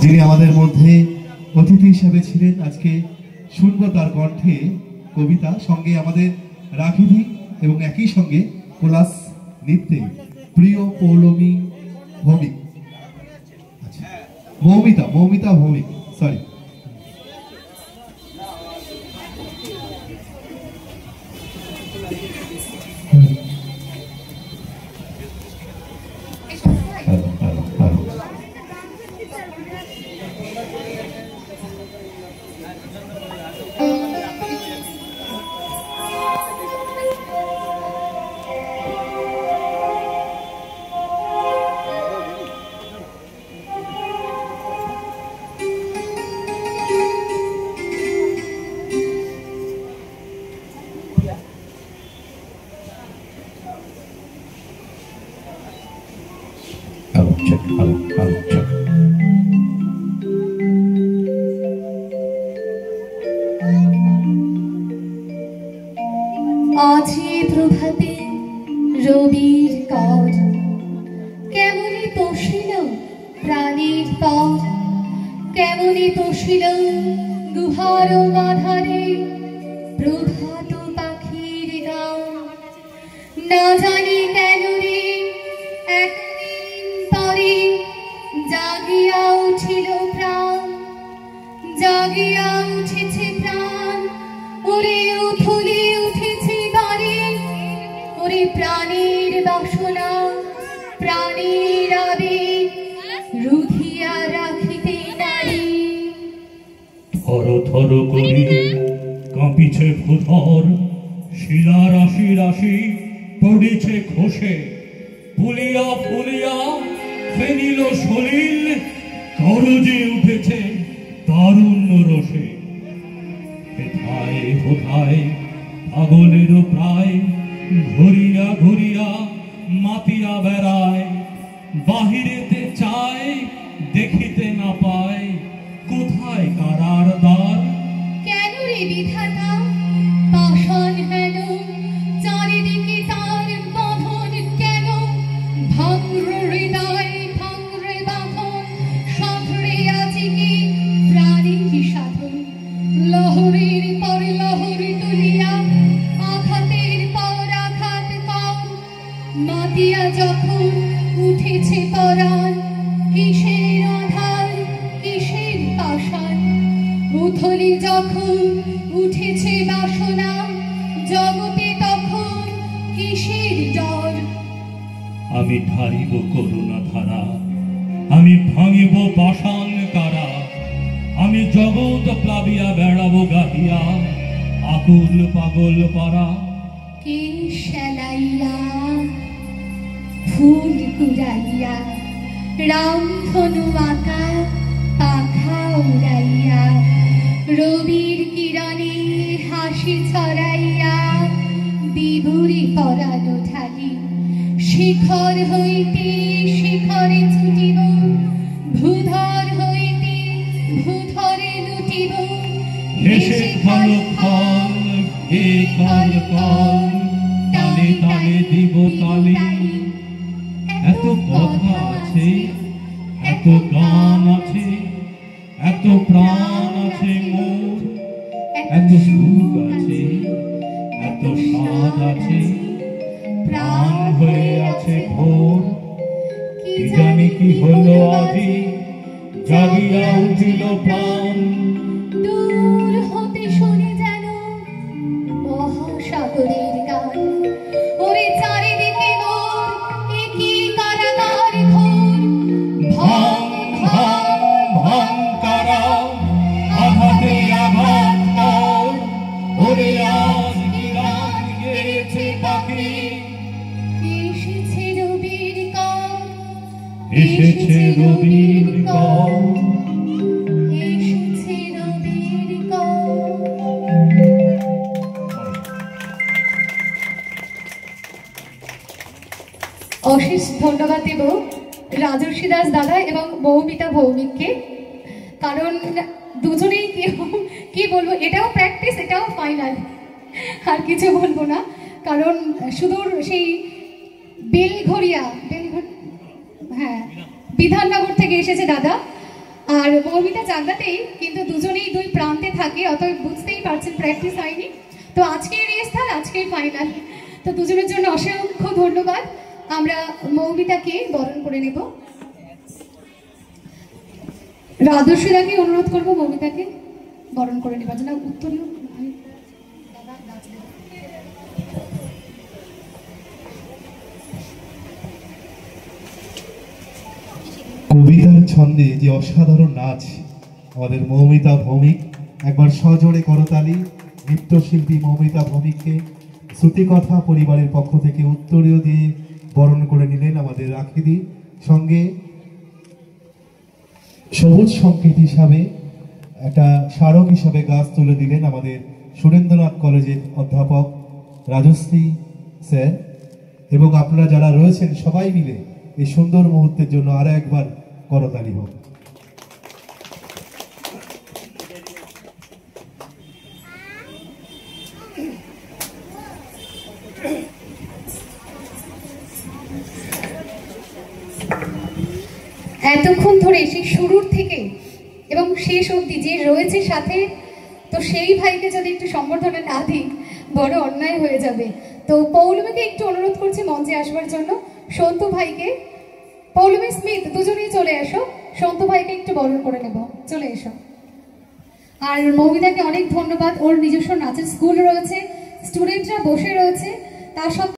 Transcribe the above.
যিনি আমাদের মধ্যে অতিথি হিসেবে ছিলেন, আজকে শুনবো তার কণ্ঠে কবিতা, সঙ্গে আমাদের রাখিদি এবং একই সঙ্গে কোলাস নৃত্যে প্রিয় পৌলমী ভৌমিক, আচ্ছা মৌমিতা ভৌমিক, সরি। আজি প্রভাতে রবির কর কেমনি তসিল প্রাণীর পর, কেমনি তসিল গুহার মাধারে প্রভাত পাখির গান। না জানি কেন রে একদিন পরে জাগিয়া উঠিল প্রাণ, জাগিয়া উঠেছে প্রাণ, ওরে উথলে উঠেছে বাড়ি, ওরে প্রাণের বাসনা প্রাণের আবেগ রুধিয়া রাখিতে নারী। থর থর করি কাঁপিছে ভূধর, শিলা রাশি রাশি পড়েছে খসে, ফুলিয়া ফুলিয়া ফেনিল সলিল, গরজে উঠেছে তারুণ্য রসে। হেথায় হোথায় পাগলেরও প্রায় ঘুরিয়া ঘুরিয়া মাতিয়া বেড়ায়, বাহিরেতে চায় দেখিতে না পায় কোথায় কারার দ্বার। কেন রে বিধাতা পাষাণ হেন চারিদিকে তার বাঁধন, কেন ভাঙর হৃদয় ভাঙরে বাঁধন, সাঁতরে আছে কি প্রাণীর সাধন। লহরীর পর লহরী তুলিয়া আঘাতের পর আঘাত কর, মাতিয়া যখন উঠেছে পরাণ, কিসের আধার কিসের পাষাণ। উথলি যখন উঠেছে বাসনা, জগতে তখন কিসের ডর। আমি ঢালিব করুণা ধারা, আমি ভাঙিব পাষাণ কারা, আমি জগৎ প্লাবিয়া বেড়াবো গাহিয়া আকুল পাগল পারা। কে শ্যালাইয়া ফুল কুড়াইয়া রামধনু আঁকা পাখা উড়াইয়া, রবির কিরণে হাসি ছড়াইয়া বিভুরি পরানো ঢালি। শিখর হইতে শিখরে ছুটিব, ভূধর হইতে ভূধরে লুটিব, হেসে খল খল হে খল খল, তালে তালে দিব তালি। এত কথা আছে, এত গান আছে, এত প্রাণ আছে মোর, এত সুখ আছে, এত স্বাদ আছে, প্রাণ হয়ে আছে ভোর। কি জানি কি হলো আজি, জাগিয়া উঠিল প্রাণ। দূর হতে শুনে যেন মহাসাগরের গান, ওরে চারিদিকে মোর একই কারাগার ঘোর। ভাঙ ভাঙ ভাঙ কারা, আঘাতে আঘাত কর, ওরে আজ নিরান গেছে পাখি। এসেছে রবির কর, এসেছে রবির কর। এসেছে রবির কর। অশেষ ধন্যবাদ দেব রাজর্ষি দাস দাদা এবং মৌমিতা ভৌমিককে, কারণ দুজনেই কি বলবো, এটাও প্র্যাকটিস এটাও ফাইনাল, আর কিছু বলবো না। কারণ সুদূর সেই বেলঘরিয়া হ্যাঁ বিধাননগর থেকে এসেছে দাদা, আর আর মৌমিতা জায়গাতেই, কিন্তু দুজনেই দুই প্রান্তে থাকে, অতএব বুঝতেই পারছেন প্র্যাকটিস হয়নি। তো আজকের রেস্থাল, আজকের ফাইনাল। তো দুজনের জন্য অসংখ্য ধন্যবাদ। আমরা মৌমিতাকে বরণ করে নেব। রাজস্বীদাকে অনুরোধ করবো মৌমিতাকে বরণ করে নেবার জন্য। উত্তরীয় কবিতার ছন্দে যে অসাধারণ নাচ আমাদের মৌমিতা ভৌমিক, একবার সজোরে করতালি। নৃত্যশিল্পী মৌমিতা ভৌমিককে শ্রুতিকথা পরিবারের পক্ষ থেকে উত্তরীয় দিয়ে বরণ করে নিলেন আমাদের রাখিদি। সঙ্গে সবুজ সংকেত হিসাবে একটা স্মারক হিসাবে গাছ তুলে দিলেন আমাদের সুরেন্দ্রনাথ কলেজের অধ্যাপক রাজশ্রী স্যার। এবং আপনারা যারা রয়েছেন সবাই মিলে এই সুন্দর মুহূর্তের জন্য আরো একবার করতালি হোক। এতক্ষণ ধরে সেই শুরুর থেকে এবং শেষ অবধি যে রয়েছে সাথে, তো সেই ভাইকে যদি একটু সম্বর্ধনা না দিই বড় অন্যায় হয়ে যাবে। তো পৌলমীকে একটু অনুরোধ করছি মঞ্চে আসবার জন্য। সন্তু ভাইকে, পৌলমী স্মিথ দুজনেই চলে এসো। সন্তু ভাইকে একটু বরণ করে নেব, চলে এসো। আর মৌমিতাকে অনেক ধন্যবাদ। ওর নিজস্ব নাচের স্কুল রয়েছে, স্টুডেন্টরা বসে রয়েছে, তার সত্ত্বেও